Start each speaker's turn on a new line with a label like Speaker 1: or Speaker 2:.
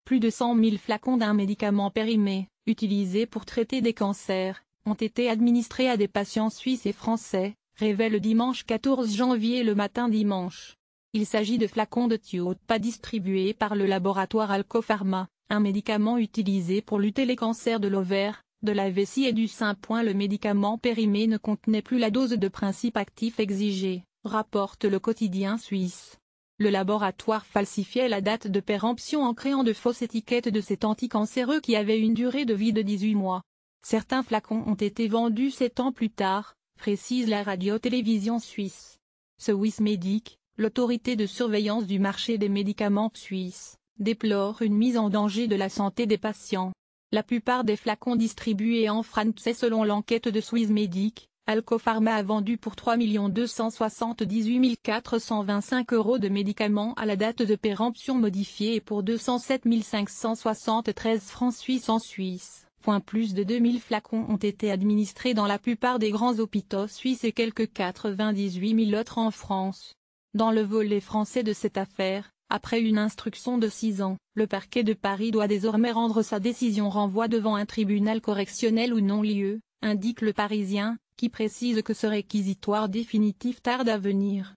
Speaker 1: plus de 100 000 flacons d'un médicament périmé, utilisé pour traiter des cancers, ont été administrés à des patients suisses et français, révèle dimanche 14 janvier le matin dimanche. Il s'agit de flacons de Thiopa distribués par le laboratoire Alcopharma, un médicament utilisé pour lutter les cancers de l'ovaire, de la vessie et du sein. Le médicament périmé ne contenait plus la dose de principe actif exigée, rapporte le quotidien suisse. Le laboratoire falsifiait la date de péremption en créant de fausses étiquettes de cet anticancéreux qui avait une durée de vie de 18 mois. Certains flacons ont été vendus 7 ans plus tard, précise la radio-télévision suisse. Swissmedic, l'autorité de surveillance du marché des médicaments suisse, déplore une mise en danger de la santé des patients. La plupart des flacons distribués en France selon l'enquête de Swissmedic, Alcopharma a vendu pour 3 278 425 € de médicaments à la date de péremption modifiée et pour 207 573 francs suisses en Suisse. Plus de 2000 flacons ont été administrés dans la plupart des grands hôpitaux suisses et quelques 98 000 autres en France. Dans le volet français de cette affaire, après une instruction de 6 ans, le parquet de Paris doit désormais rendre sa décision renvoi devant un tribunal correctionnel ou non-lieu, indique Le Parisien, qui précise que ce réquisitoire définitif tarde à venir.